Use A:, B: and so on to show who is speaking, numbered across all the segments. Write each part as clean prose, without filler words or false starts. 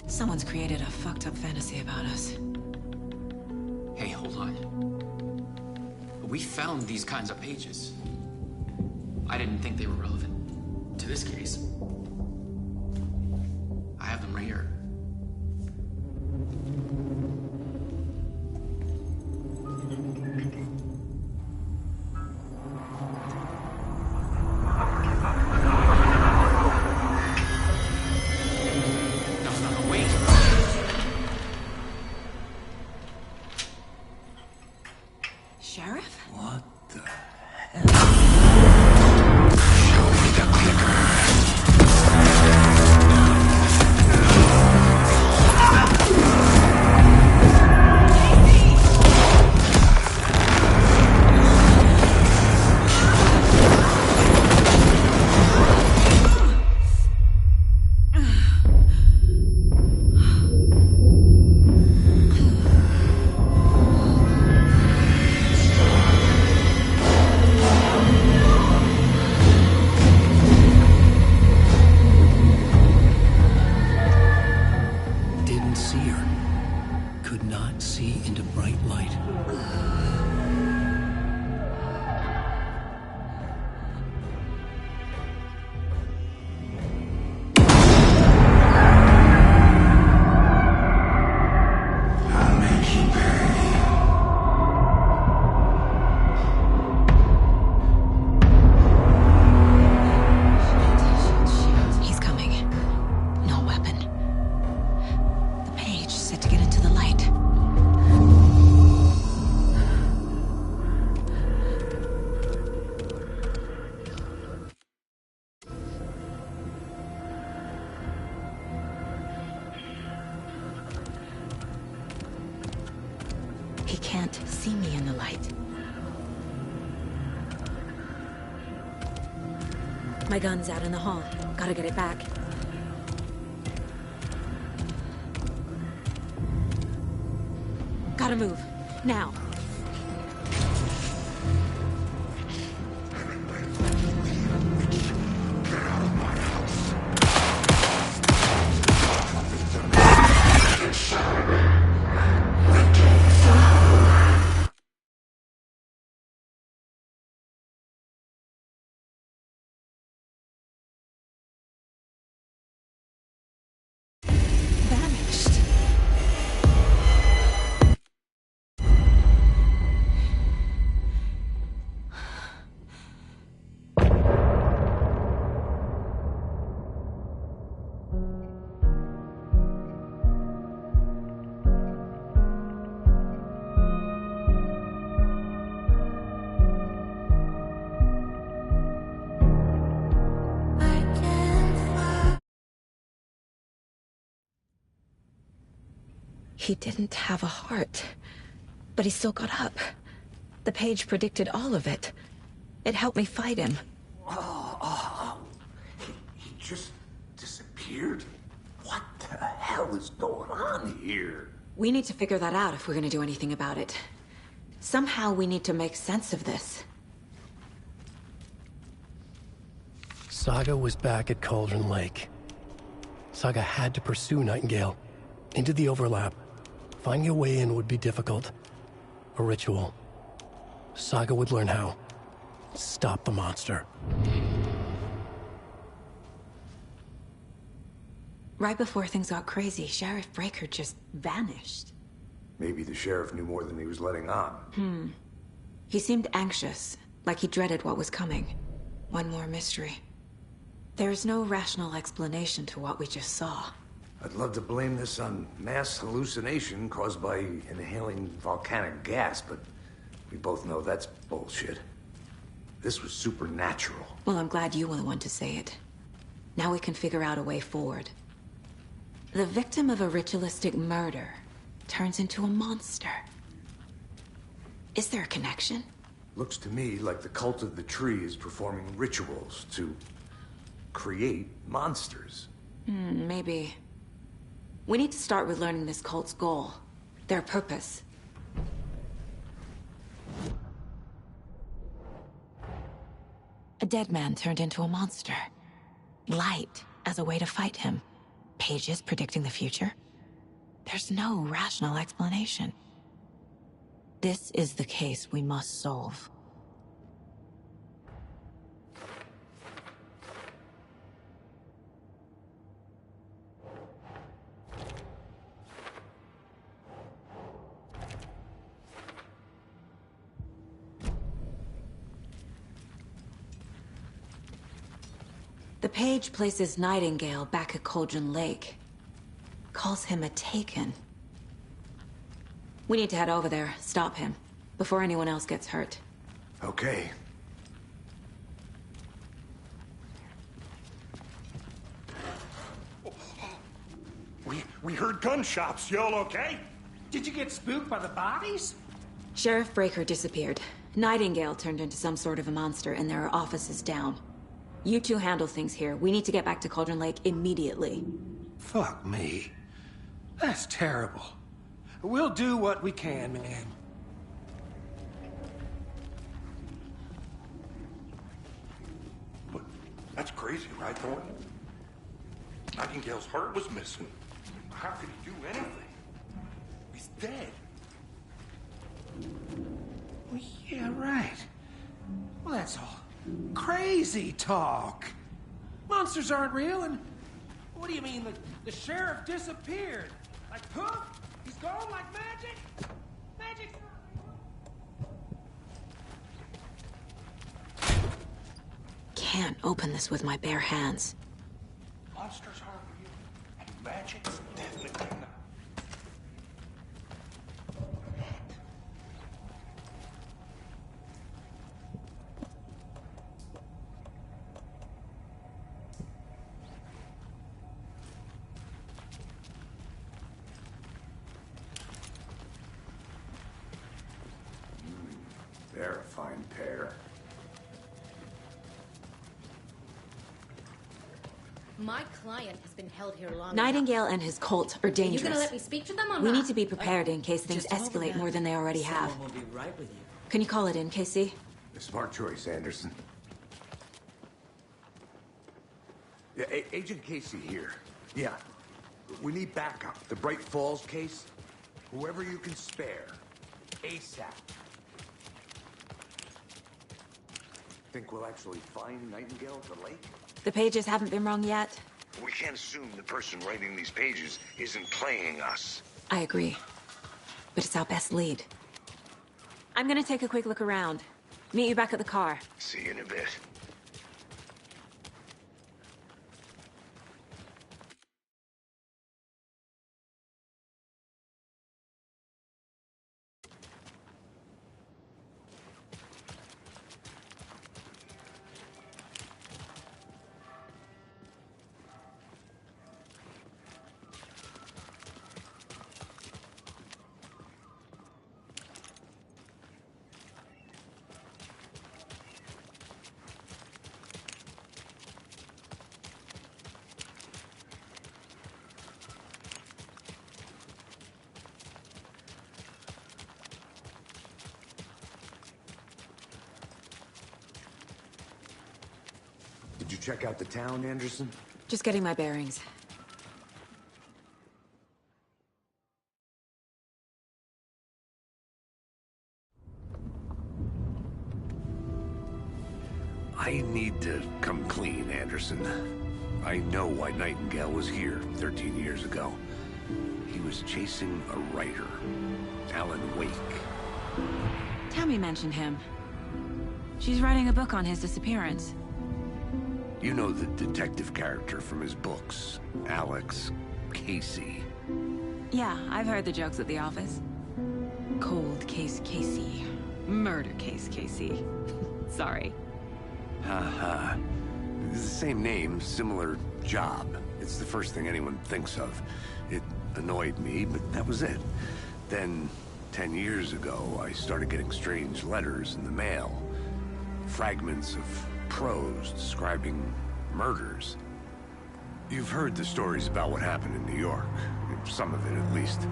A: Someone's created a fucked up fantasy about us.
B: Hey, hold on. We found these kinds of pages. I didn't think they were relevant to this case. I have them right here.
A: Sheriff?
C: What the hell? Show me the clicker.
A: He can't see me in the light. My gun's out in the hall. Gotta get it back. Gotta move. Now. He didn't have a heart, but he still got up. The page predicted all of it. It helped me fight him.
C: He just disappeared? What the hell is going on here?
A: We need to figure that out if we're gonna do anything about it. Somehow we need to make sense of this.
D: Saga was back at Cauldron Lake. Saga had to pursue Nightingale into the overlap. Finding a way in would be difficult. A ritual. Saga would learn how. Stop the monster.
A: Right before things got crazy, Sheriff Breaker just vanished.
C: Maybe the sheriff knew more than he was letting on.
A: He seemed anxious, like he dreaded what was coming. One more mystery. There's no rational explanation to what we just saw.
C: I'd love to blame this on mass hallucination caused by inhaling volcanic gas, but we both know that's bullshit. This was supernatural.
A: Well, I'm glad you were the one to say it. Now we can figure out a way forward. The victim of a ritualistic murder turns into a monster. Is there a connection?
C: Looks to me like the cult of the tree is performing rituals to create monsters.
A: Maybe. We need to start with learning this cult's goal, their purpose. A dead man turned into a monster. Light as a way to fight him. Pages predicting the future. There's no rational explanation. This is the case we must solve. The page places Nightingale back at Cauldron Lake. Calls him a Taken. We need to head over there, stop him, before anyone else gets hurt.
C: Okay.
E: We heard gunshots. Y'all okay?
F: Did you get spooked by the bodies?
A: Sheriff Breaker disappeared. Nightingale turned into some sort of a monster, and there are offices down. You two handle things here. We need to get back to Cauldron Lake immediately.
F: Fuck me. That's terrible. We'll do what we can, man.
E: But that's crazy, right, Thornton? Nightingale's heart was missing. How could he do anything? He's dead.
F: Well, yeah, right. Well, that's all crazy talk. Monsters aren't real, and what do you mean? The sheriff disappeared? Like poof? He's gone like magic? Magic?
A: Can't open this with my bare hands.
E: Monsters aren't real, and magic's definitely not.
C: They're a fine pair.
G: My client has been held here long
A: Nightingale and his cult are
G: enough.
A: dangerous.
G: You gonna let me speak to them or
A: We
G: not?
A: need to be prepared in case things
H: Just tell them
A: escalate
H: that
A: more than they already have.
H: Someone will be right with you.
A: Can you call it in, Casey?
C: A smart choice, Anderson. Yeah, Agent Casey here. Yeah. We need backup. The Bright Falls case. Whoever you can spare. ASAP. Think we'll actually find Nightingale at the lake?
A: The pages haven't been wrong yet.
C: We can't assume the person writing these pages isn't playing us.
A: I agree. But it's our best lead. I'm gonna take a quick look around. Meet you back at the car.
C: See you in a bit. Did you check out the town, Anderson?
A: Just getting my bearings.
C: I need to come clean, Anderson. I know why Nightingale was here 13 years ago. He was chasing a writer, Alan Wake.
A: Tammy mentioned him. She's writing a book on his disappearance.
C: You know the detective character from his books, Alex Casey.
A: Yeah, I've heard the jokes at the office. Cold case Casey. Murder case Casey. Sorry.
C: Haha. It's the same name, similar job. It's the first thing anyone thinks of. It annoyed me, but that was it. Then, 10 years ago, I started getting strange letters in the mail. Fragments of prose describing murders. You've heard the stories about what happened in New York. Some of it, at least.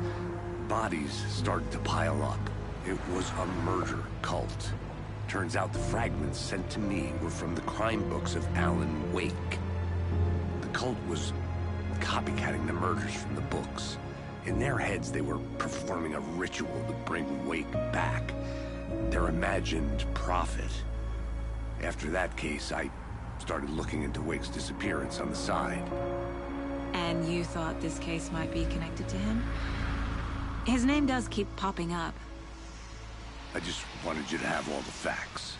C: Bodies started to pile up. It was a murder cult. Turns out the fragments sent to me were from the crime books of Alan Wake. The cult was copycatting the murders from the books. In their heads, they were performing a ritual to bring Wake back. Their imagined prophet. After that case, I started looking into Wake's disappearance on the side.
A: And you thought this case might be connected to him? His name does keep popping up.
C: I just wanted you to have all the facts.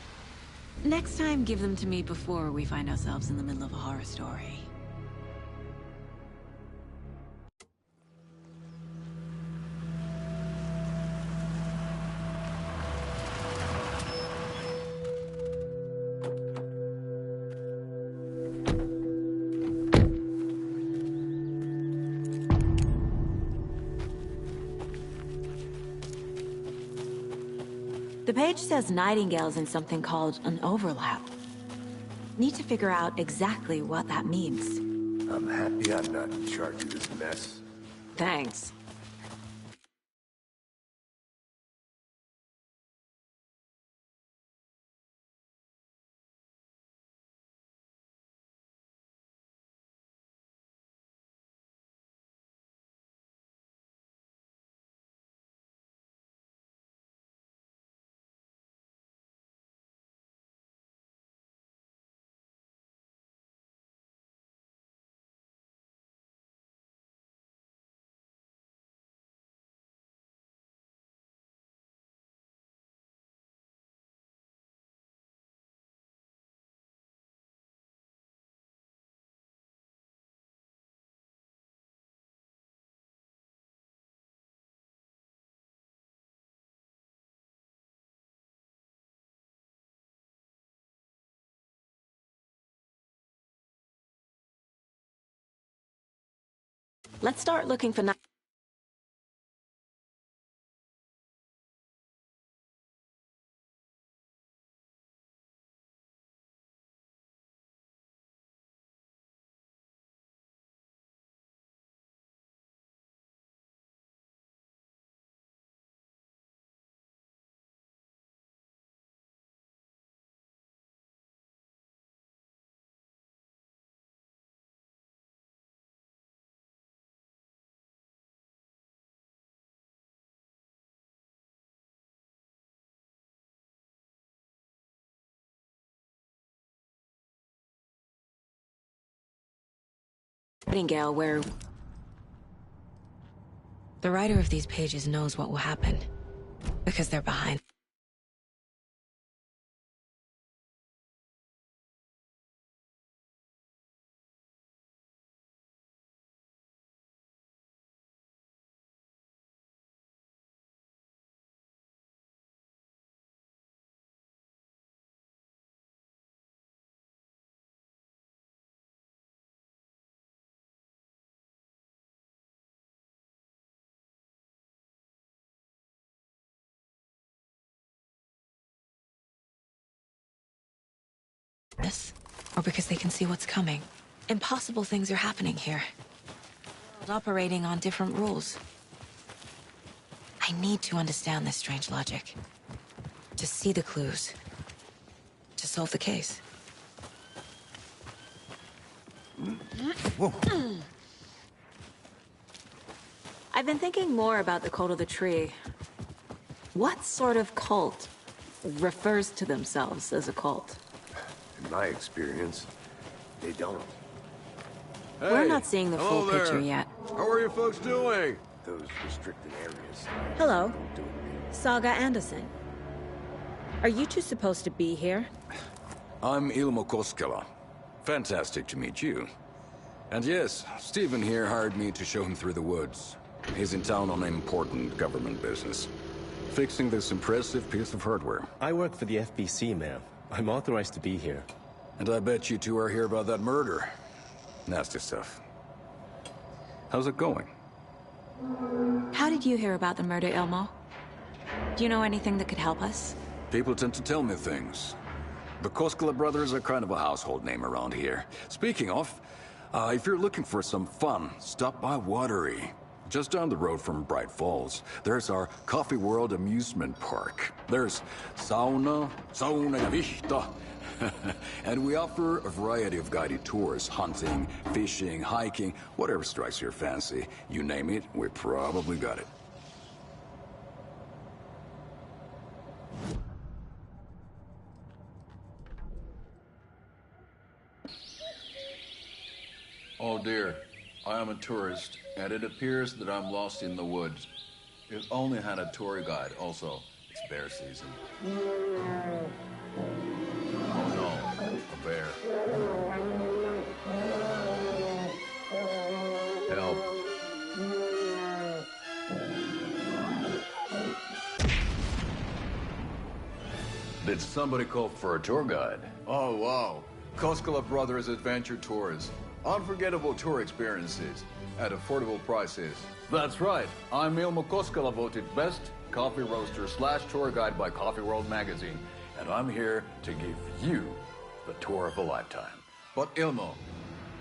A: Next time, give them to me before we find ourselves in the middle of a horror story. The page says Nightingale's in something called an overlap. Need to figure out exactly what that means.
C: I'm happy I'm not in charge of this mess.
A: Thanks. Let's start looking for Nightingale where... The writer of these pages knows what will happen. Because they're behind. This, or because they can see what's coming. Impossible things are happening here. Operating on different rules. I need to understand this strange logic. To see the clues. To solve the case.
C: Whoa.
A: I've been thinking more about the cult of the tree. What sort of cult refers to themselves as a cult?
C: In my experience, they don't.
H: Hey,
A: We're not seeing the full
H: there.
A: picture yet.
H: How are you folks doing?
C: Those restricted areas.
A: Hello,
C: Don't do it.
A: Saga Anderson. Are you two supposed to be here?
H: I'm Ilmo Koskela. Fantastic to meet you. And yes, Stephen here hired me to show him through the woods. He's in town on important government business. Fixing this impressive piece of hardware.
I: I work for the FBC, ma'am. I'm authorized to be here.
H: And I bet you two are here about that murder. Nasty stuff. How's it going?
A: How did you hear about the murder, Ilmo? Do you know anything that could help us?
H: People tend to tell me things. The Koskela brothers are kind of a household name around here. Speaking of, if you're looking for some fun, stop by Watery. Just down the road from Bright Falls, there's our Coffee World amusement park. There's sauna ja vihta. And we offer a variety of guided tours, hunting, fishing, hiking, whatever strikes your fancy. You name it, we probably got it.
J: Oh dear, I am a tourist, and it appears that I'm lost in the woods. If only had a tour guide. Also, it's bear season. Oh no, a bear. Help. Did somebody call for a tour guide? Oh wow, Koskela Brothers Adventure Tours. Unforgettable tour experiences at affordable prices. That's right. I'm Ilmo Koskela, voted best coffee roaster / tour guide by Coffee World magazine. And I'm here to give you the tour of a lifetime. But Ilmo,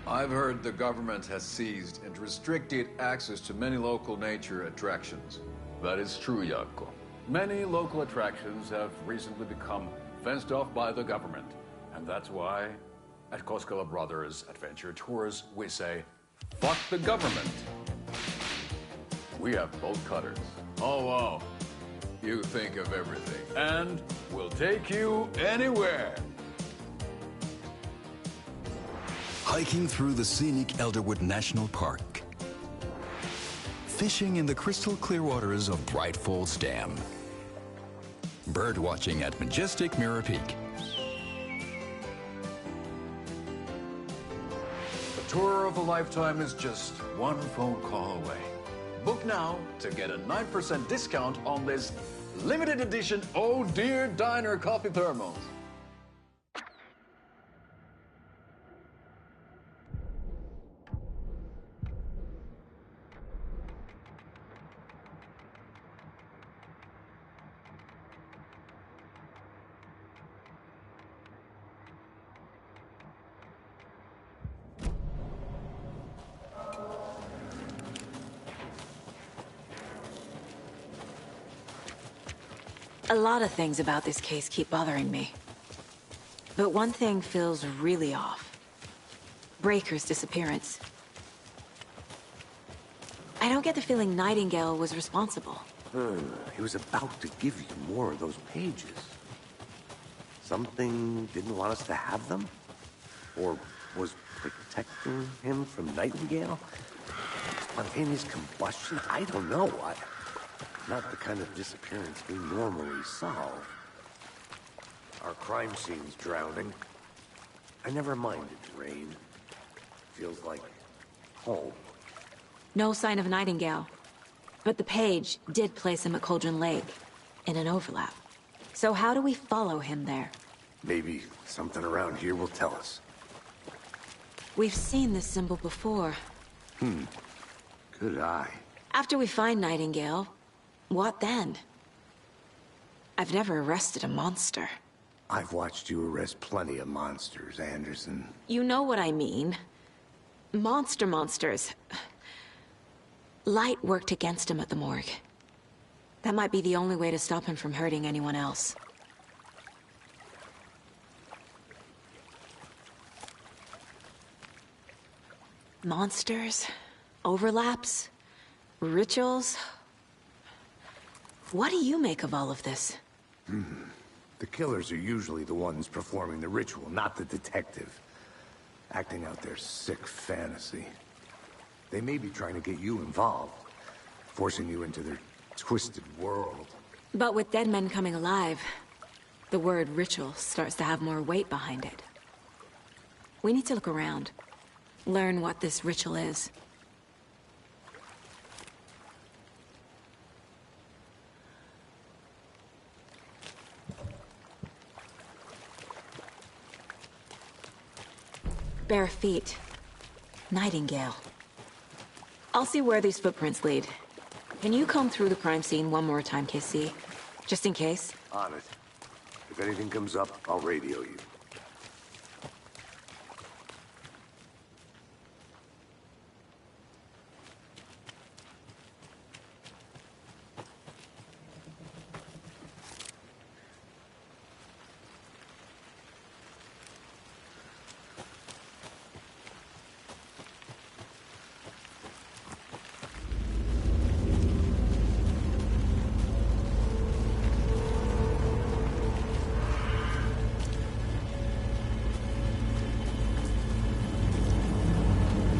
J: I've heard the government has seized and restricted access to many local nature attractions. That is true, Jaakko. Many local attractions have recently become fenced off by the government. And that's why at Koskela Brothers Adventure Tours, we say, fuck the government. We have bolt cutters. Oh, wow. You think of everything. And we'll take you anywhere.
K: Hiking through the scenic Elderwood National Park. Fishing in the crystal clear waters of Bright Falls Dam. Bird watching at majestic Mirror Peak.
J: Tour of a lifetime is just one phone call away. Book now to get a 9% discount on this limited edition Oh Dear Diner coffee thermos.
A: A lot of things about this case keep bothering me. But one thing feels really off. Breaker's disappearance. I don't get the feeling Nightingale was responsible.
C: He was about to give you more of those pages. Something didn't want us to have them? Or was protecting him from Nightingale? Spontaneous combustion? I don't know. Not the kind of disappearance we normally solve. Our crime scene's drowning. I never minded rain. Feels like home.
A: No sign of Nightingale. But the page did place him at Cauldron Lake, in an overlap. So how do we follow him there?
C: Maybe something around here will tell us.
A: We've seen this symbol before.
C: Good eye.
A: After we find Nightingale, what then? I've never arrested a monster.
C: I've watched you arrest plenty of monsters, Anderson.
A: You know what I mean. Monsters. Light worked against him at the morgue. That might be the only way to stop him from hurting anyone else. Monsters? Overlaps? Rituals? What do you make of all of this?
C: The killers are usually the ones performing the ritual, not the detective. Acting out their sick fantasy. They may be trying to get you involved, forcing you into their twisted world.
A: But with dead men coming alive, the word ritual starts to have more weight behind it. We need to look around. Learn what this ritual is. Bare feet. Nightingale. I'll see where these footprints lead. Can you comb through the crime scene one more time, KC? Just in case?
C: On it. If anything comes up, I'll radio you.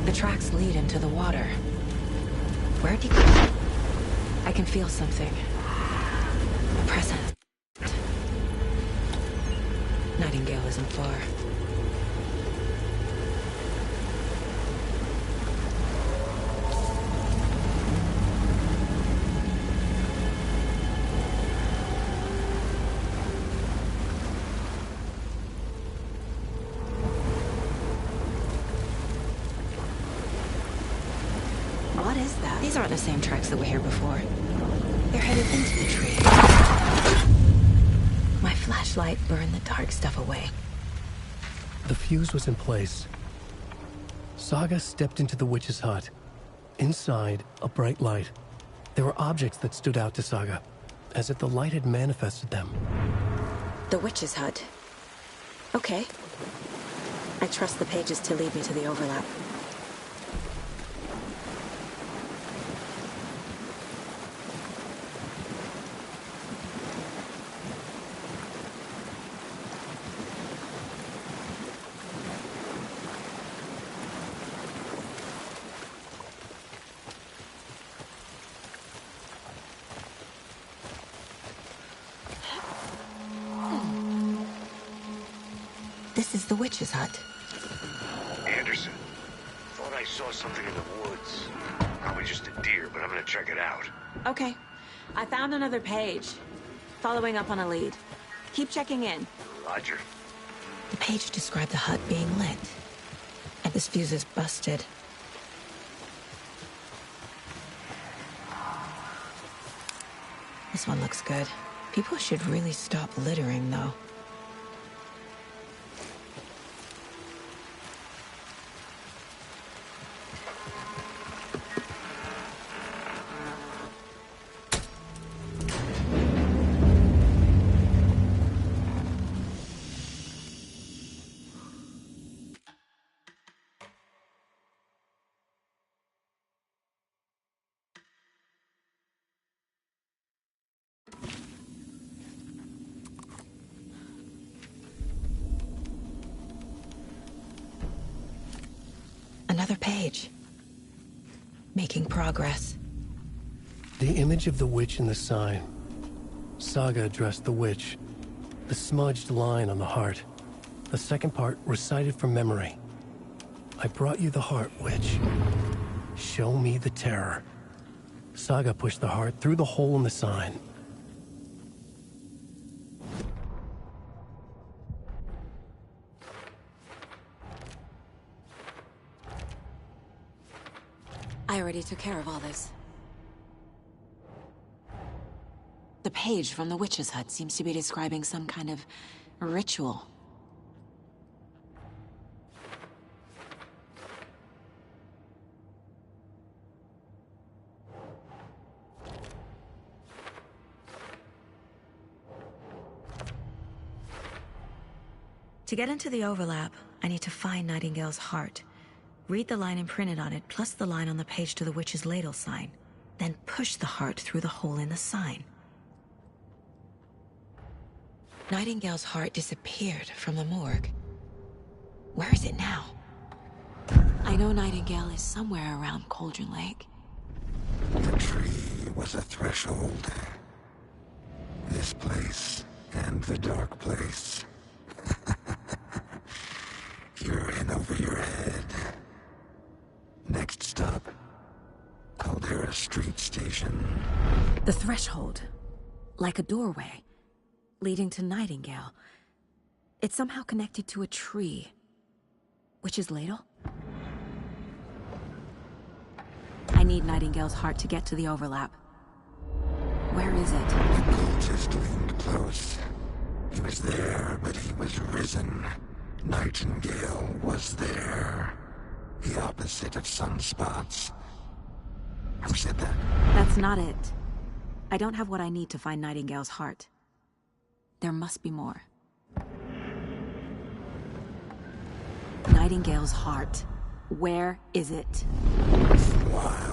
A: The tracks lead into the water. Where'd you go? I can feel something. A presence. Nightingale isn't far. What is that? These aren't the same tracks that were here before. They're headed into the tree. My flashlight burned the dark stuff away.
D: The fuse was in place. Saga stepped into the witch's hut. Inside, a bright light. There were objects that stood out to Saga, as if the light had manifested them.
A: The witch's hut. Okay. I trust the pages to lead me to the overlap. This is the witch's hut.
C: Anderson, thought I saw something in the woods. Probably just a deer, but I'm gonna check it out.
A: Okay. I found another page. Following up on a lead. Keep checking in.
C: Roger.
A: The page described the hut being lit. And this fuse is busted. This one looks good. People should really stop littering, though. Another page. Making progress.
D: The image of the witch in the sign. Saga addressed the witch. The smudged line on the heart. The second part recited from memory. I brought you the heart, witch. Show me the terror. Saga pushed the heart through the hole in the sign.
A: I already took care of all this. The page from the witch's hut seems to be describing some kind of ritual. To get into the overlap, I need to find Nightingale's heart. Read the line imprinted on it, plus the line on the page to the witch's ladle sign. Then push the heart through the hole in the sign. Nightingale's heart disappeared from the morgue. Where is it now? I know Nightingale is somewhere around Cauldron Lake.
L: The tree was a threshold. This place and the dark place. You're in over your head. Next stop, Caldera Street Station.
A: The threshold. Like a doorway. Leading to Nightingale. It's somehow connected to a tree. Witch's ladle? I need Nightingale's heart to get to the overlap. Where is it?
L: The cultist leaned close. He was there, but he was risen. Nightingale was there. The opposite of sunspots. Who said that?
A: That's not it. I don't have what I need to find Nightingale's heart. There must be more. Nightingale's heart. Where is it?
L: Wow.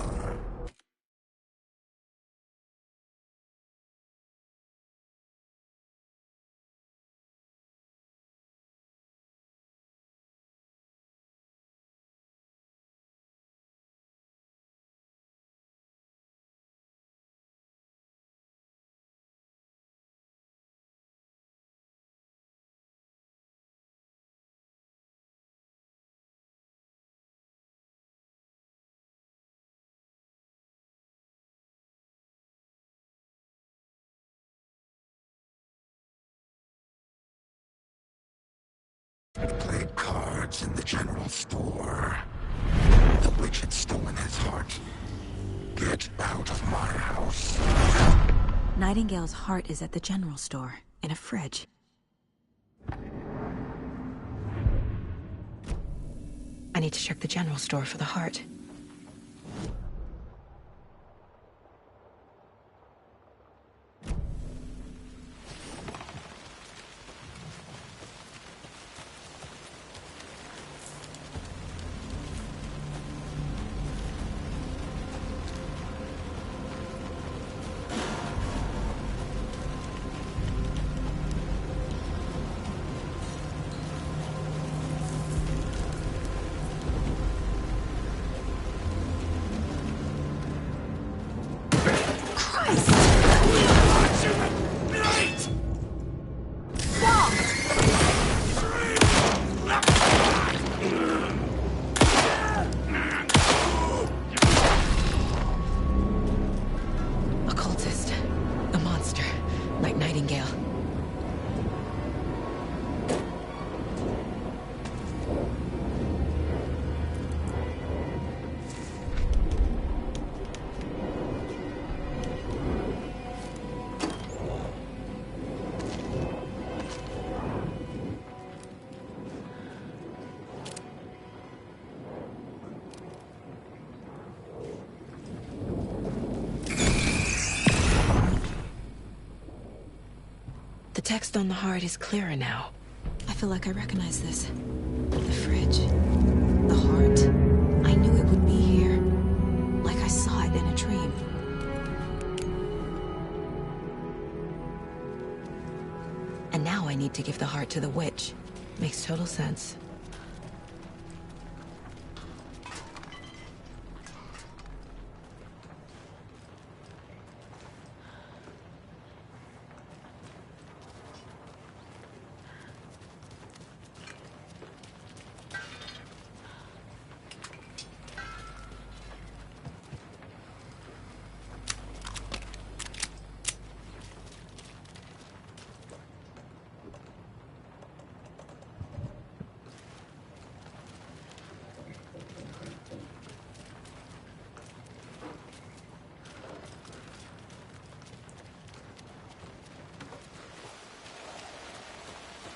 L: Played cards in the general store. The witch had stolen his heart. Get out of my house.
A: Nightingale's heart is at the general store, in a fridge. I need to check the general store for the heart. The text on the heart is clearer now. I feel like I recognize this. The fridge. The heart. I knew it would be here. Like I saw it in a dream. And now I need to give the heart to the witch. Makes total sense.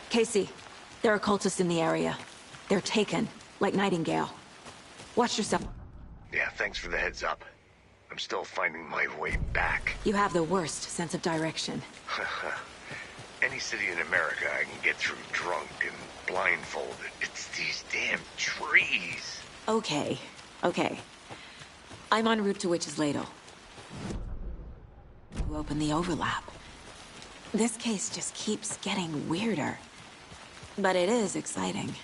A: Casey, there are cultists in the area. They're taken, like Nightingale. Watch yourself.
C: Yeah, thanks for the heads up. I'm still finding my way back.
A: You have the worst sense of direction.
C: Any city in America I can get through drunk and blindfolded. It's these damn trees.
A: Okay, okay. I'm en route to Witch's Ladle. To open the overlap. This case just keeps getting weirder. But it is exciting.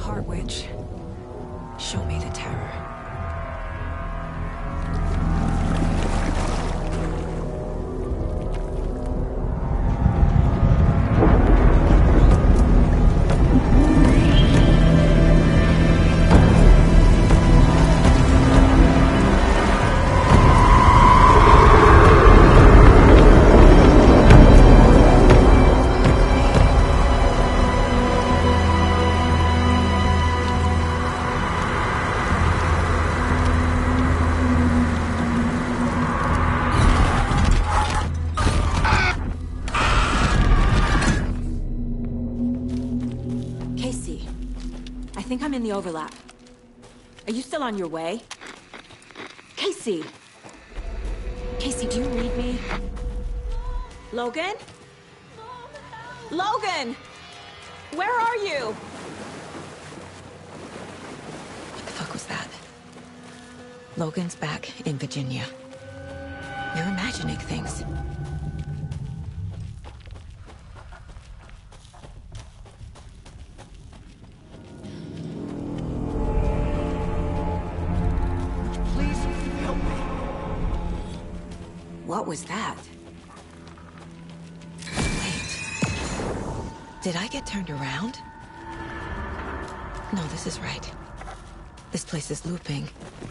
A: heart witch. Show me the terror.
M: I think I'm in the overlap. Are you still on your way? Casey! Casey, do you read me? Logan? Logan! Where are you?
A: What the fuck was that? Logan's back in Virginia. You're imagining things. What was that? Wait. Did I get turned around? No, this is right. This place is looping.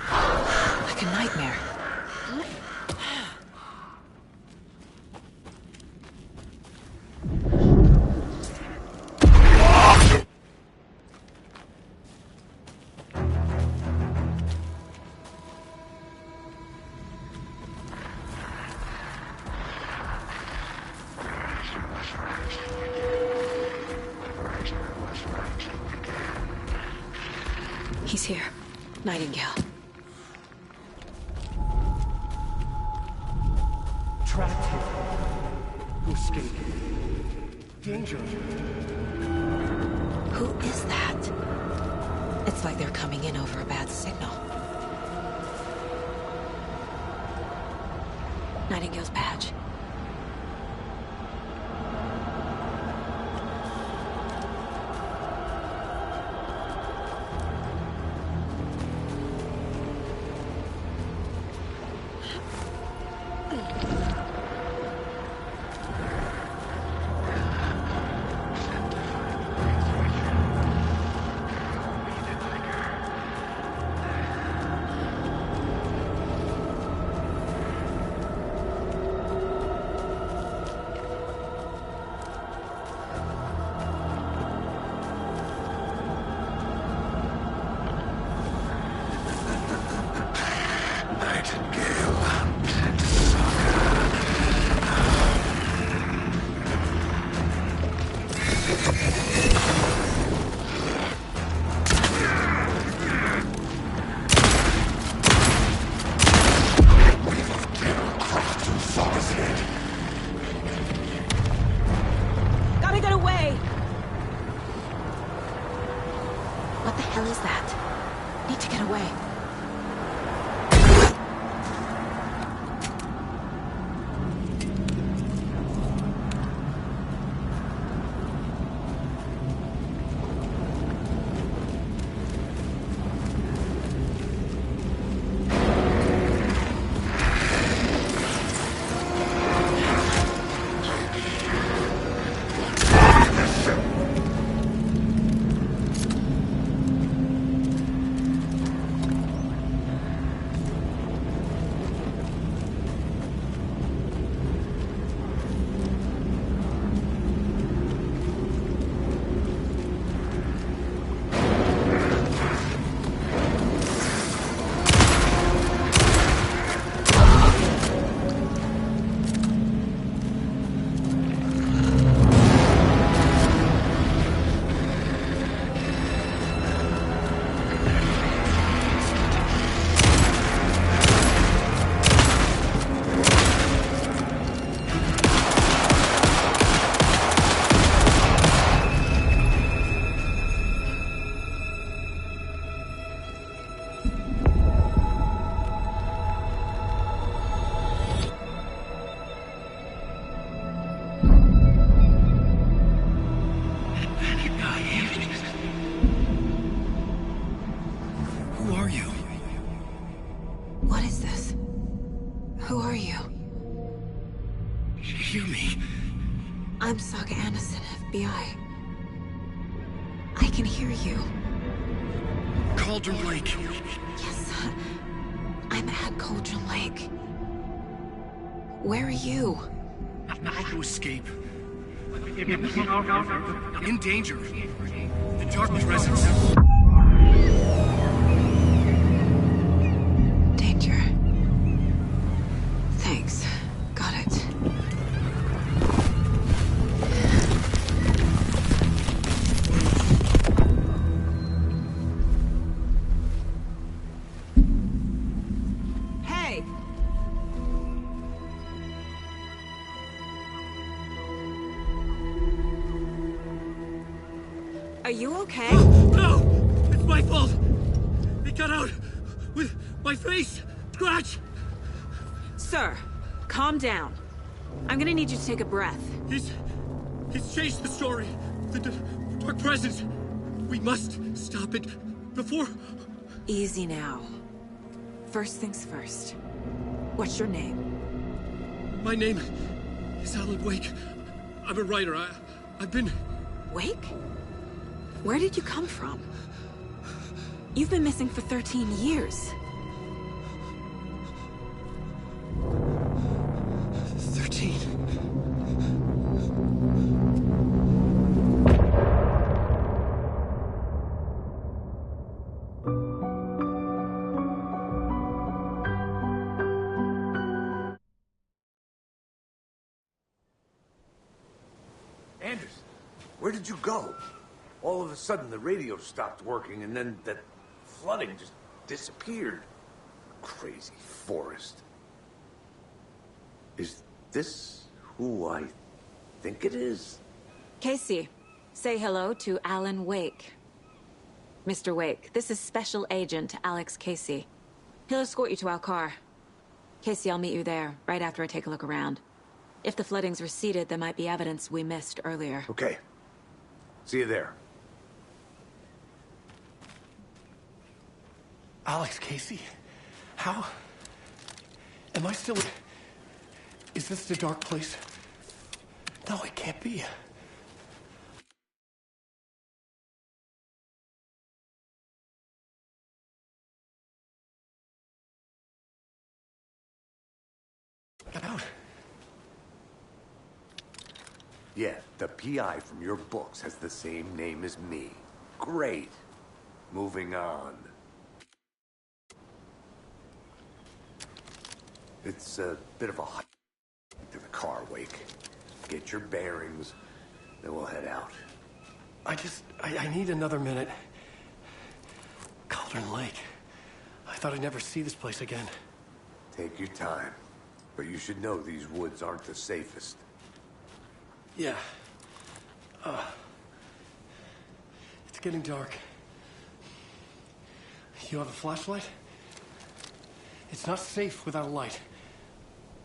A: Like a nightmare. He's here. Nightingale.
F: Trapped here. To escape. Danger.
A: Who is that? It's like they're coming in over a bad signal. Nightingale's badge. Who are you?
C: Hear me.
A: I'm Saga Anderson, FBI. I can hear you.
C: Cauldron Lake.
A: Yes, I'm at Cauldron Lake. Where are you?
C: How to escape. In danger. The Dark Presence.
A: Danger. Thanks. Got it.
M: Hey! Are you okay?
N: No! It's my fault! It got out with my face! Scratch!
M: Sir, calm down. I'm gonna need you to take a breath.
N: He's changed the story. The Dark Presence. We must stop it before...
M: Easy now. First things first. What's your name?
N: My name is Alan Wake. I'm a writer. I've been...
M: Wake? Where did you come from? You've been missing for 13 years.
N: 13.
C: Anders, where did you go? All of a sudden, the radio stopped working, and then that flooding just disappeared. Crazy forest. Is this who I think it is?
M: Casey, say hello to Alan Wake. Mr. Wake, this is Special Agent Alex Casey. He'll escort you to our car. Casey, I'll meet you there, right after I take a look around. If the flooding's receded, there might be evidence we missed earlier.
C: Okay. See you there.
D: Alex Casey? How? Am I still... Is this the dark place? No, it can't be. Get out.
C: Yeah, the PI from your books has the same name as me. Great. Moving on. It's a bit of a hike to the car, Wake. Get your bearings, then we'll head out.
D: I need another minute. Cauldron Lake. I thought I'd never see this place again.
C: Take your time. But you should know these woods aren't the safest.
D: Yeah. It's getting dark. You have a flashlight? It's not safe without a light.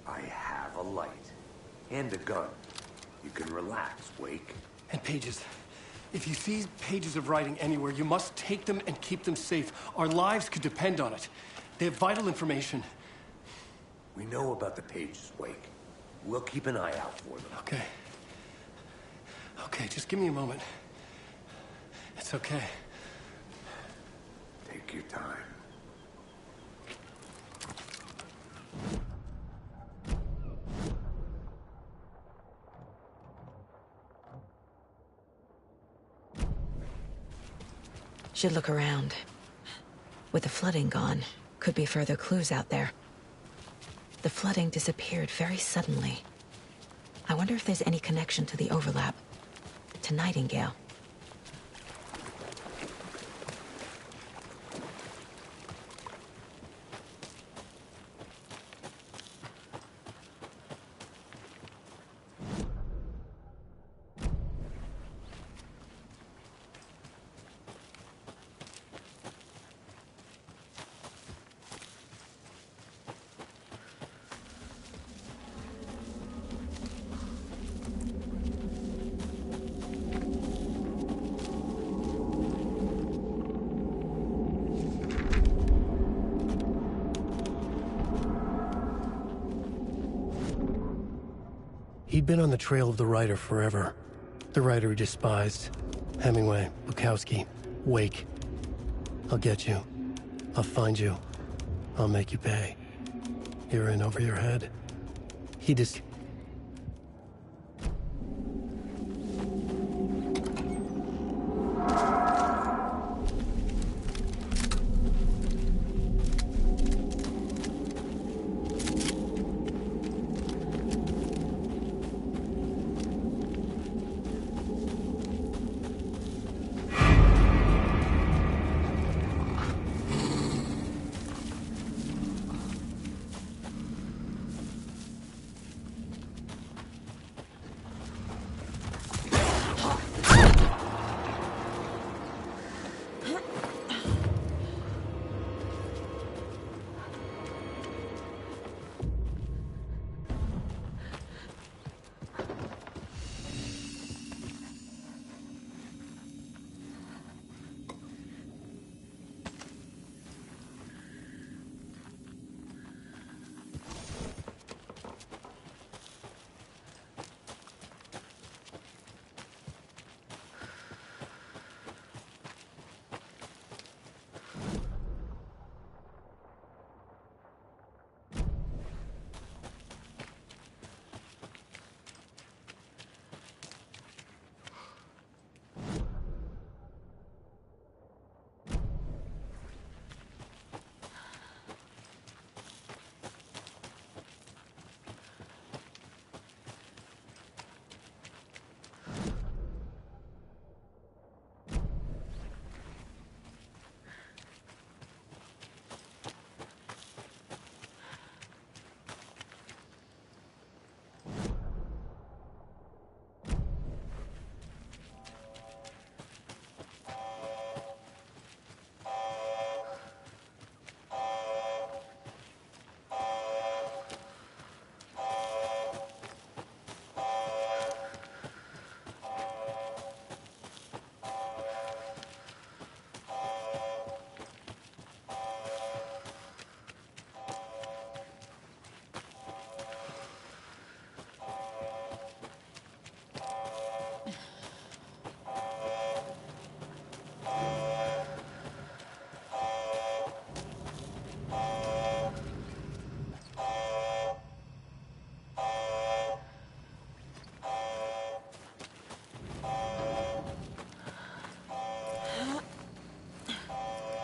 C: I have a light. And a gun. You can relax, Wake.
D: And pages. If you see pages of writing anywhere, you must take them and keep them safe. Our lives could depend on it. They have vital information.
C: We know about the pages, Wake. We'll keep an eye out for them.
D: Okay. Okay, just give me a moment. It's okay.
C: Take your time.
A: Should look around. With the flooding gone, could be further clues out there. The flooding disappeared very suddenly. I wonder if there's any connection to the overlap. To Nightingale.
D: He'd been on the trail of the writer forever. The writer he despised. Hemingway, Bukowski, Wake. I'll get you. I'll find you. I'll make you pay. You're in over your head. He just...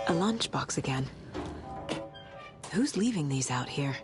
A: A lunchbox again. Who's leaving these out here?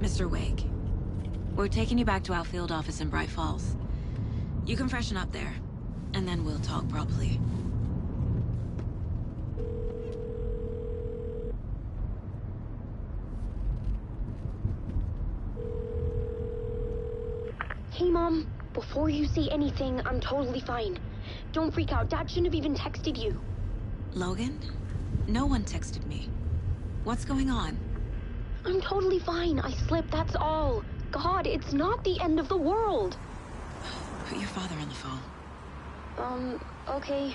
M: Mr. Wake, we're taking you back to our field office in Bright Falls. You can freshen up there, and then we'll talk properly.
O: Hey, Mom. Before you say anything, I'm totally fine. Don't freak out. Dad shouldn't have even texted you.
M: Logan? No one texted me. What's going on?
O: I'm totally fine. I slipped, that's all. God, it's not the end of the world.
M: Put your father on the phone.
O: Okay.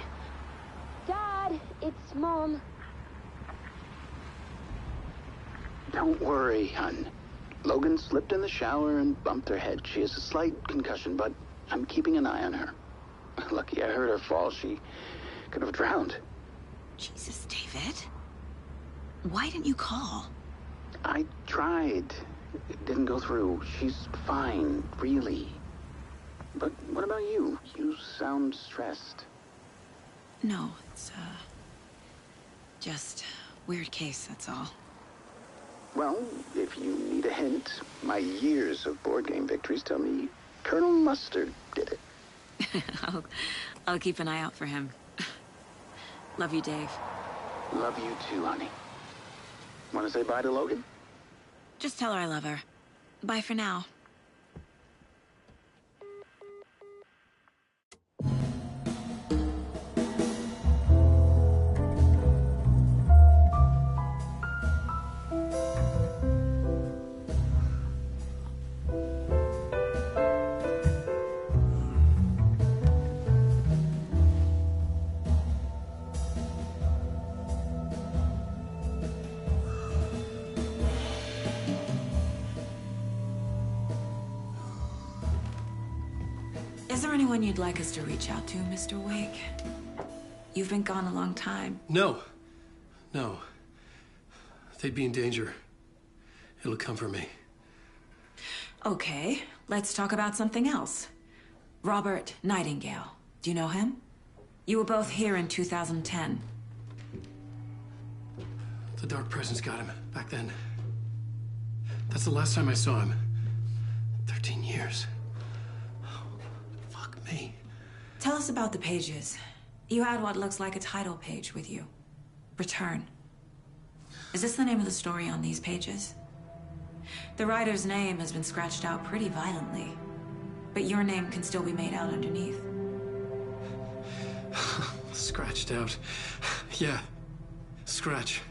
O: Dad, it's Mom.
P: Don't worry, hon. Logan slipped in the shower and bumped her head. She has a slight concussion, but I'm keeping an eye on her. Lucky I heard her fall. She could have drowned.
M: Jesus, David. Why didn't you call?
P: I tried. It didn't go through. She's fine, really. But what about you? You sound stressed.
M: No, it's, just weird case, that's all.
P: Well, if you need a hint, my years of board game victories tell me Colonel Mustard did it.
M: I'll keep an eye out for him. Love you, Dave.
P: Love you too, honey. Want to say bye to Logan?
M: Just tell her I love her. Bye for now. Is there anyone you'd like us to reach out to, Mr. Wake? You've been gone a long time.
D: No. No. They'd be in danger. It'll come for me.
M: Okay, let's talk about something else. Robert Nightingale. Do you know him? You were both here in 2010.
D: The Dark Presence got him back then. That's the last time I saw him. 13 years. Fuck me.
M: Tell us about the pages. You had what looks like a title page with you. Return. Is this the name of the story on these pages? The writer's name has been scratched out pretty violently, but your name can still be made out underneath.
D: Scratched out. Yeah. Scratch.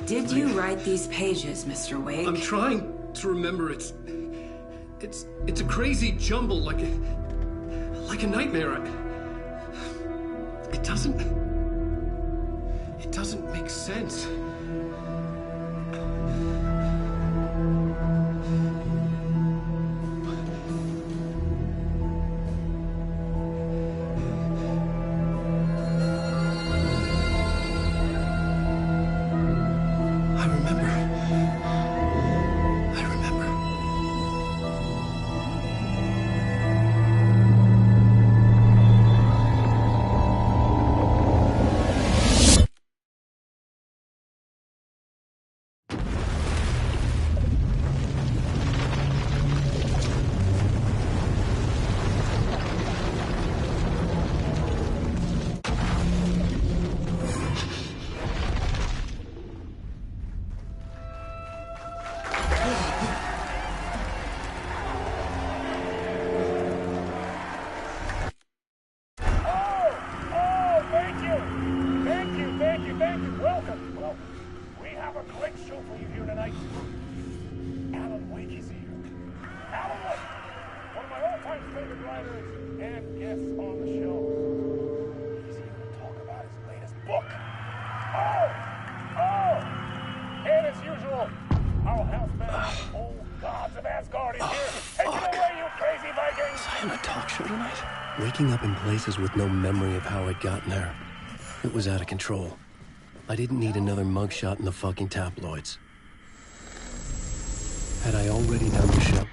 M: Did you write these pages, Mr. Wake?
D: I'm trying to remember. It's a crazy jumble, like a nightmare. It doesn't make sense. Waking up in places with no memory of how I'd gotten there. It was out of control. I didn't need another mugshot in the fucking tabloids. Had I already done the show?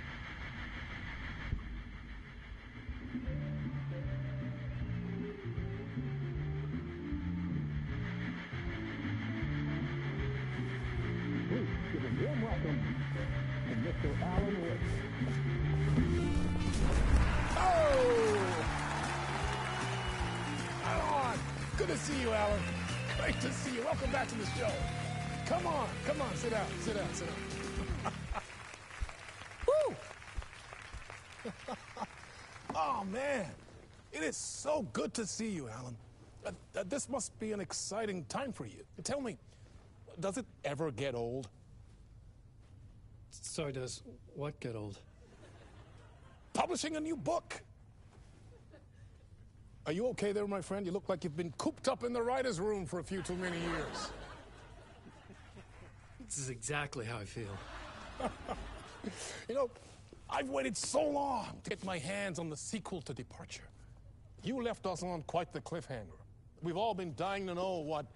Q: Good to see you, Alan. Great to see you. Welcome back to the show. Come on, sit down. Woo! Oh, man. It is so good to see you, Alan. This must be an exciting time for you. Tell me, does it ever get old?
D: Sorry, does what get old?
Q: Publishing a new book. Are you okay there, my friend? You look like you've been cooped up in the writer's room for a few too many years.
D: This is exactly how I feel.
Q: You know, I've waited so long to get my hands on the sequel to Departure. You left us on quite the cliffhanger. We've all been dying to know what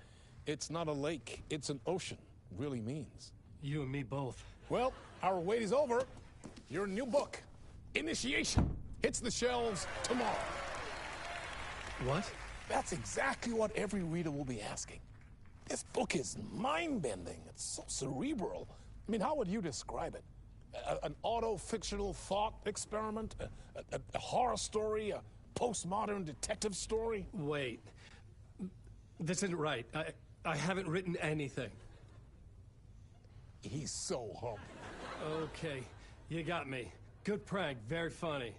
Q: "it's not a lake, it's an ocean" really means.
D: You and me both.
Q: Well, our wait is over. Your new book, Initiation, hits the shelves tomorrow.
D: What?
Q: That's exactly what every reader will be asking. This book is mind-bending. It's so cerebral. I mean, how would you describe it? An auto-fictional thought experiment? A horror story? A postmodern detective story?
D: Wait. This isn't right. I haven't written anything.
Q: He's so humble.
D: Okay, you got me. Good prank, very funny.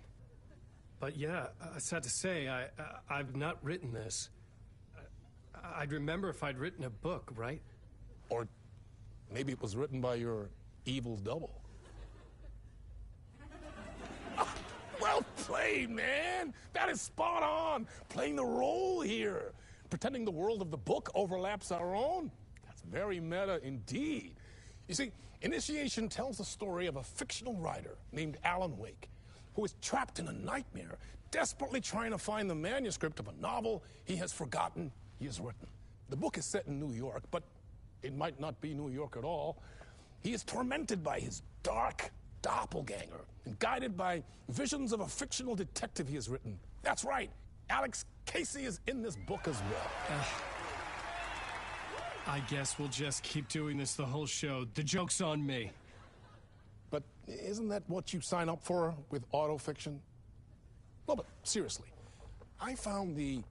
D: But yeah, sad to say, I've not written this. I'd remember if I'd written a book, right?
Q: Or maybe it was written by your evil double. Well played, man! That is spot on! Playing the role here. Pretending the world of the book overlaps our own. That's very meta indeed. You see, Initiation tells the story of a fictional writer named Alan Wake, who is trapped in a nightmare, desperately trying to find the manuscript of a novel he has forgotten he has written. The book is set in New York, but it might not be New York at all. He is tormented by his dark doppelganger and guided by visions of a fictional detective he has written. That's right, Alex Casey is in this book as well.
D: I guess we'll just keep doing this the whole show. The joke's on me.
Q: But isn't that what you sign up for with autofiction? No, but seriously, I found the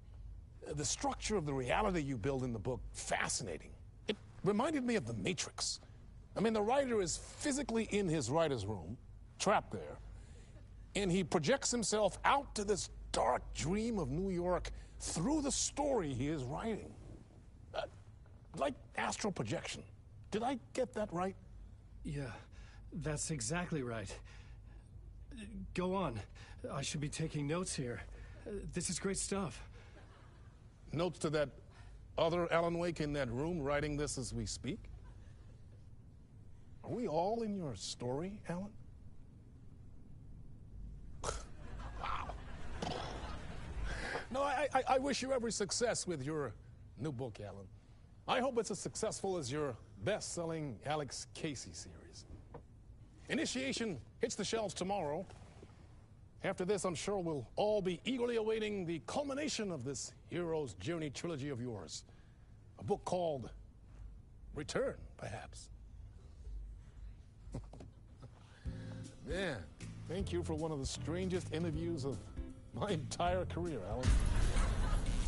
Q: structure of the reality you build in the book fascinating. It reminded me of The Matrix. I mean, the writer is physically in his writer's room, trapped there, and he projects himself out to this dark dream of New York through the story he is writing. Like astral projection. Did I get that right?
D: Yeah, that's exactly right. Go on. I should be taking notes here. This is great stuff.
Q: Notes to that other Alan Wake in that room writing this as we speak? Are we all in your story, Alan? Wow. No, I wish you every success with your new book, Alan. I hope it's as successful as your best-selling Alex Casey series. Initiation hits the shelves tomorrow. After this, I'm sure we'll all be eagerly awaiting the culmination of this hero's journey trilogy of yours. A book called Return, perhaps. Man, thank you for one of the strangest interviews of my entire career, Alan.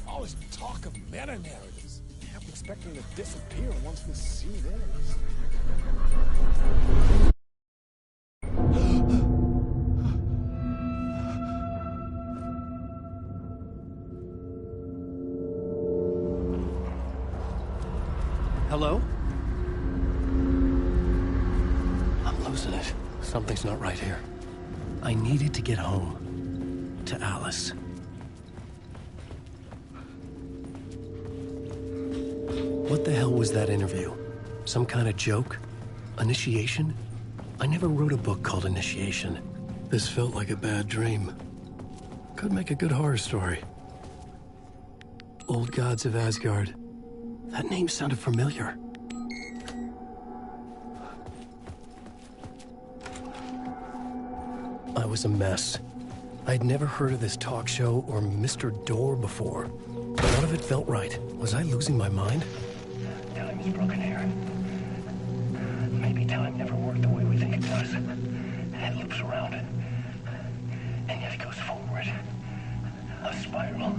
Q: All this talk of meta-narratives. I'm expecting to disappear once this scene ends.
D: Hello? I'm losing it. Something's not right here. I needed to get home. To Alice. What the hell was that interview? Some kind of joke? Initiation? I never wrote a book called Initiation. This felt like a bad dream. Could make a good horror story. Old Gods of Asgard. That name sounded familiar. I was a mess. I'd never heard of this talk show or Mr. Door before. None of it felt right. Was I losing my mind?
R: Time's broken here. Maybe time never worked the way we think it does. It loops around it. And yet it goes forward. A spiral.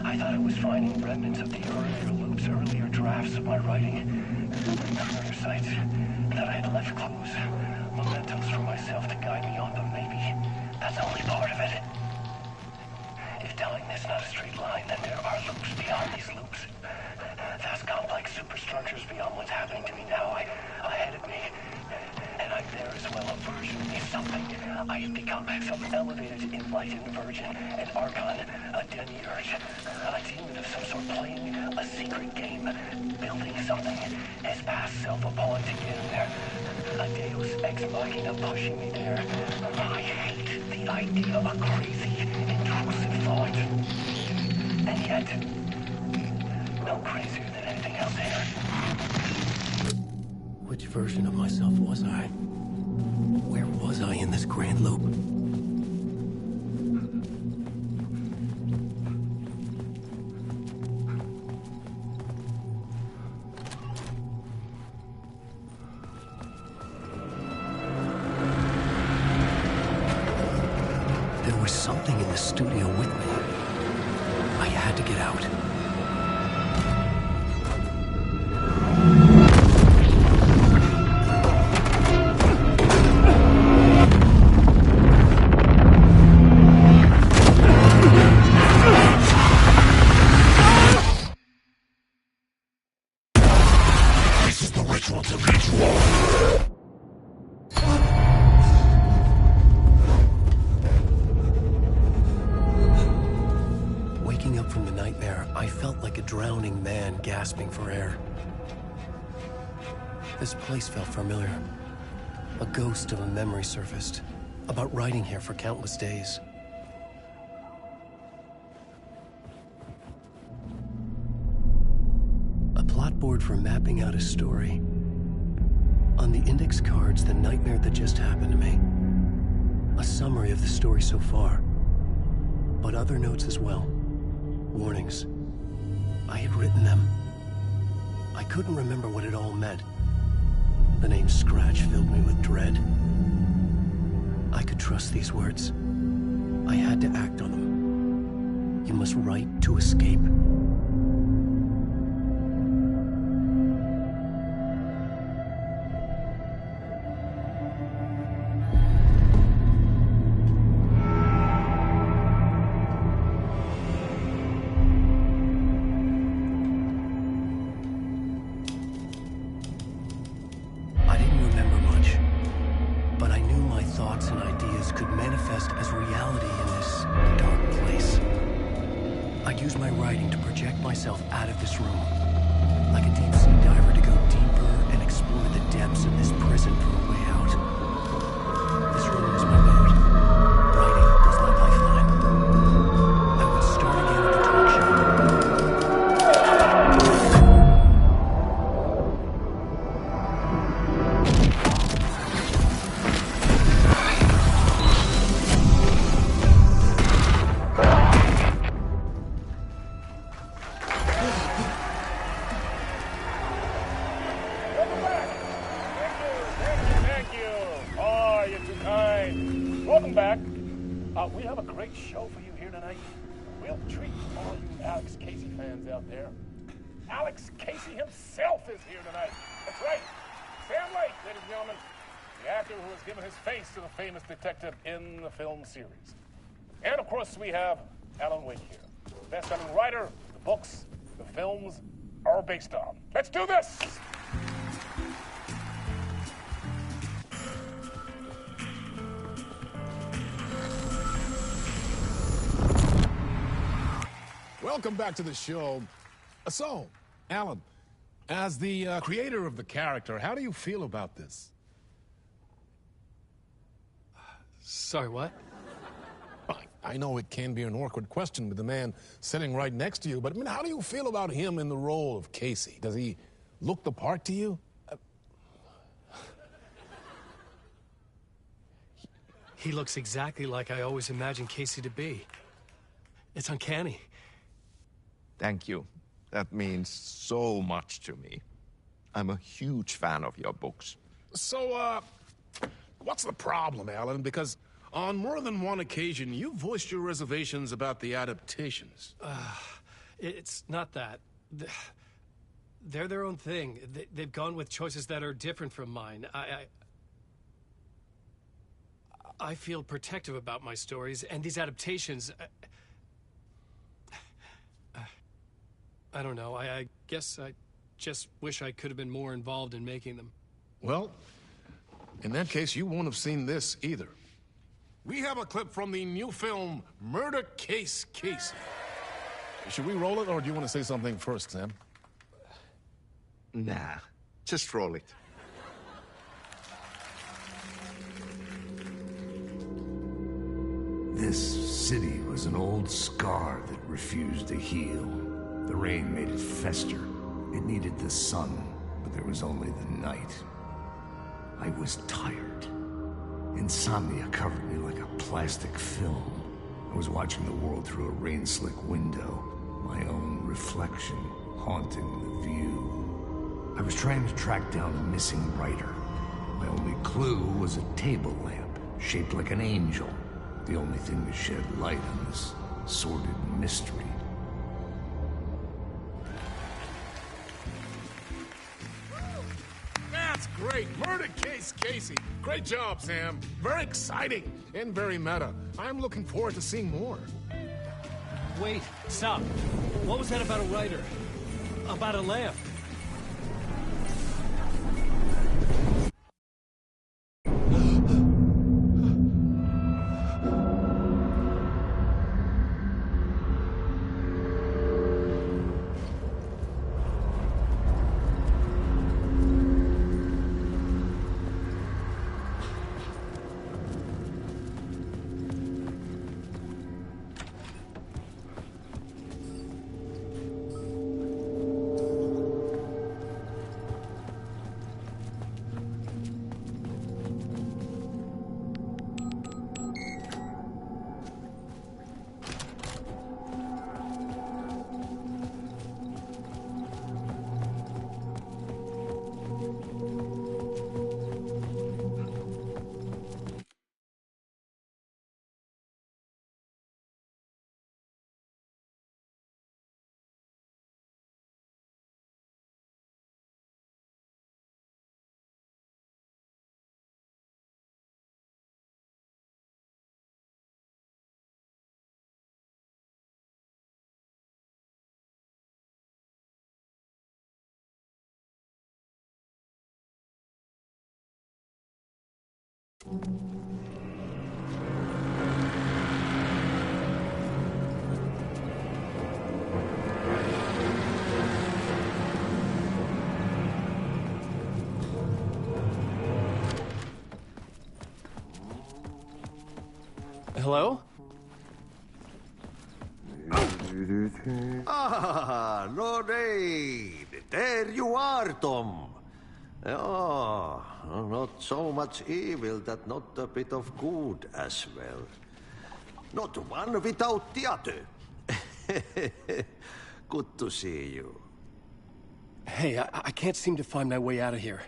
R: I I thought I was finding remnants of the earlier loops, earlier drafts of my writing. Earlier sites that I had left clues, mementos for myself to guide me on, but maybe that's only part of it. If telling this not a straight line, then there are loops beyond these loops. Vast complex superstructures beyond what's happening to me now, ahead of me. And I'm there as well, a version of something. I have become some elevated, enlightened virgin, an archon, a demiurge, a demon of some sort playing a secret game, building something, his past self a pawn to get him there. A deus ex machina pushing me there. I hate the idea of crazy, intrusive thought. And yet, no crazier than anything else here.
D: Which version of myself was I? Where was I in this grand loop? There was something in the studio with me. I had to get out. Waking up from the nightmare, I felt like a drowning man gasping for air. This place felt familiar. A ghost of a memory surfaced, about writing here for countless days. A plot board for mapping out a story. On the index cards, the nightmare that just happened to me. A summary of the story so far, but other notes as well. Warnings. I had written them. I couldn't remember what it all meant. The name Scratch filled me with dread. I could trust these words. I had to act on them. You must write to escape. Thoughts and ideas could manifest as reality in this dark place. I'd use my writing to project myself out of this room, like a deep sea diver to go deeper and explore the depths of this prison for a way out. This room was my boat. Writing was my lifeline. I would start again at the talk show.
Q: Welcome back. We have a great show for you here tonight. Real treat for all you Alex Casey fans out there. Alex Casey himself is here tonight. That's right. Sam Lake, ladies and gentlemen. The actor who has given his face to the famous detective in the film series. And of course, we have Alan Wake here. Best-selling writer, the books, the films are based on. Let's do this! Welcome back to the show. So, Alan, as the creator of the character, how do you feel about this?
D: Sorry, what?
Q: I know it can be an awkward question with the man sitting right next to you, but I mean, how do you feel about him in the role of Casey? Does he look the part to you?
D: He looks exactly like I always imagined Casey to be. It's uncanny.
E: Thank you. That means so much to me. I'm a huge fan of your books.
Q: So, what's the problem, Alan? Because on more than one occasion, you voiced your reservations about the adaptations.
D: It's not that. They're their own thing. They've gone with choices that are different from mine. I feel protective about my stories, and these adaptations... I don't know. I guess I just wish I could have been more involved in making them.
Q: Well, in that case, you won't have seen this either. We have a clip from the new film, Murder Case Casey. Should we roll it, or do you want to say something first, Sam?
S: Nah, just roll it.
C: This city was an old scar that refused to heal. The rain made it fester. It needed the sun, but there was only the night. I was tired. Insomnia covered me like a plastic film. I was watching the world through a rain-slick window, my own reflection haunting the view. I was trying to track down a missing writer. My only clue was a table lamp, shaped like an angel. The only thing to shed light on this sordid mystery.
Q: That's great! Murder Case Casey! Great job, Sam. Very exciting and very meta. I'm looking forward to seeing more.
D: Wait, stop. What was that about a writer? About a lamp? Hello?
S: Ah, Lorraine! There you are, Tom. Oh, not so much evil that not a bit of good as well. Not one without the other. Good to see you.
D: Hey, I can't seem to find my way out of here.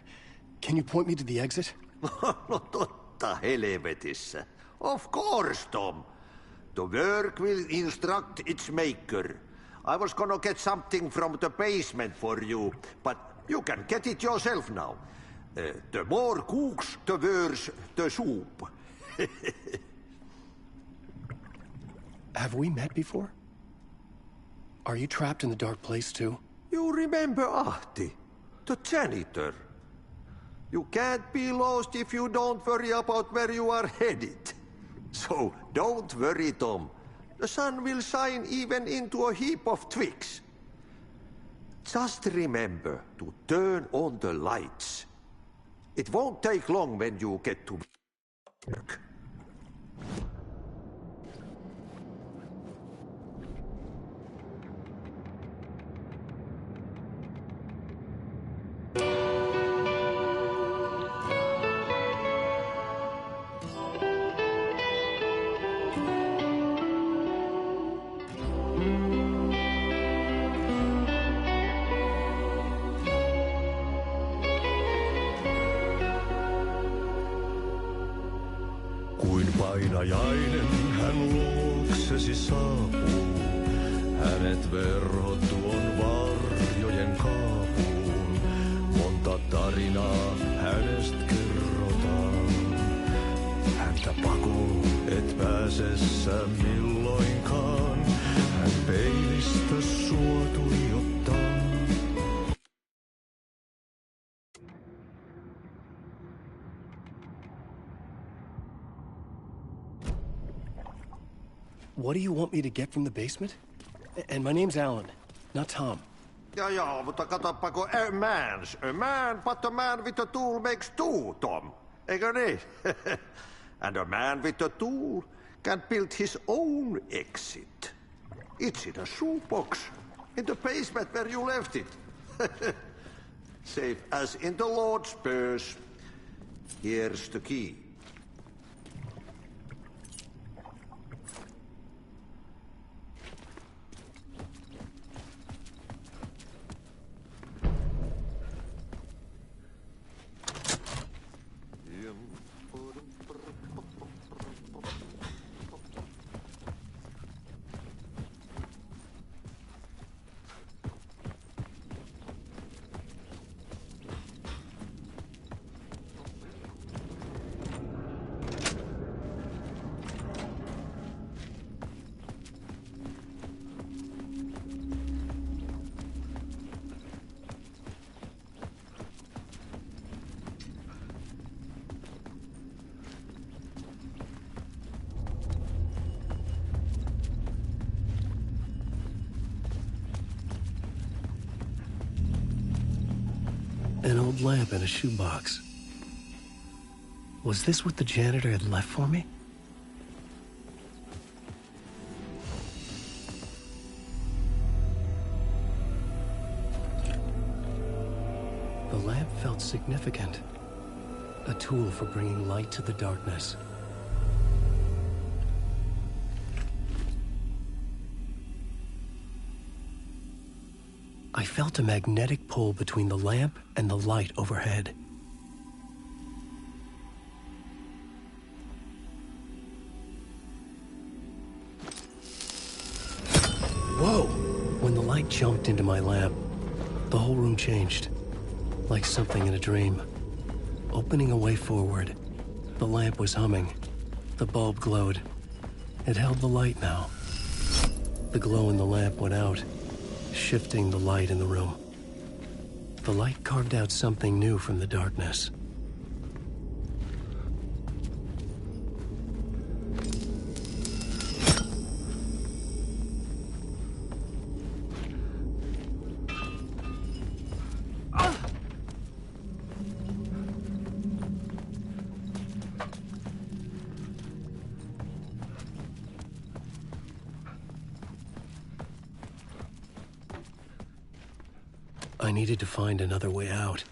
D: Can you point me to the exit?
S: No totta helvetissä. Of course, Tom. The work will instruct its maker. I was gonna get something from the basement for you, but you can get it yourself now. The more cooks, the worse the soup.
D: Have we met before? Are you trapped in the dark place too?
S: You remember Ahti, the janitor. You can't be lost if you don't worry about where you are headed. So don't worry, Tom. The sun will shine even into a heap of twigs. Just remember to turn on the lights. It won't take long when you get to work.
L: Kuin painajainen hän luoksesi saapuu.
T: hänet verho tuon varjojen kaapuun. Monta tarinaa hänestä kerrotaan. Häntä pakoon et pääsessä milloinkaan. Hän peilistä sua tuijottaa.
D: What do you want me to get from the basement? And my name's Alan, not Tom.
S: Ja, mutta katsoppa, a man, but a man with a tool makes two, Tom. Eikö niin? And a man with a tool can build his own exit. It's in a shoebox, in the basement where you left it. Safe as in the Lord's purse. Here's the key.
D: An old lamp in a shoebox. Was this what the janitor had left for me? The lamp felt significant. A tool for bringing light to the darkness. I felt a magnetic pull between the lamp and the light overhead. Whoa! When the light jumped into my lamp, the whole room changed, like something in a dream. Opening a way forward, the lamp was humming. The bulb glowed. It held the light now. The glow in the lamp went out, shifting the light in the room. The light carved out something new from the darkness. I needed to find another way out.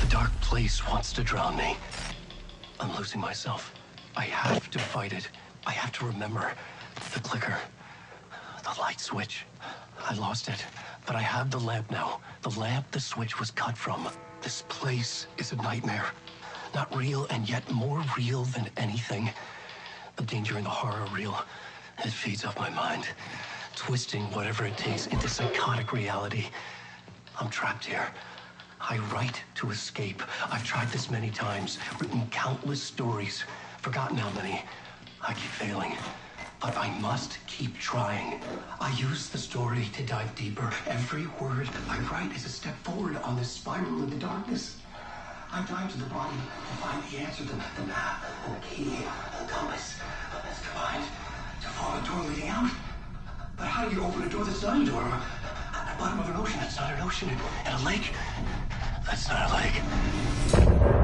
D: The dark place wants to drown me. I'm losing myself. I have to fight it. I have to remember the clicker, the light switch. I lost it, but I have the lamp now. The lamp the switch was cut from. This place is a nightmare. Not real, and yet more real than anything. The danger and the horror are real. It feeds off my mind, twisting whatever it takes into psychotic reality. I'm trapped here. I write to escape. I've tried this many times, written countless stories, forgotten how many. I keep failing. But I must keep trying. I use the story to dive deeper. Every word I write is a step forward on this spiral in the darkness. I dive to the bottom to find the answer, the map, and the key, the compass. It's combined to form a door leading out. But how do you open a door that's not a door? At the bottom of an ocean, that's not an ocean. And a lake, that's not a lake.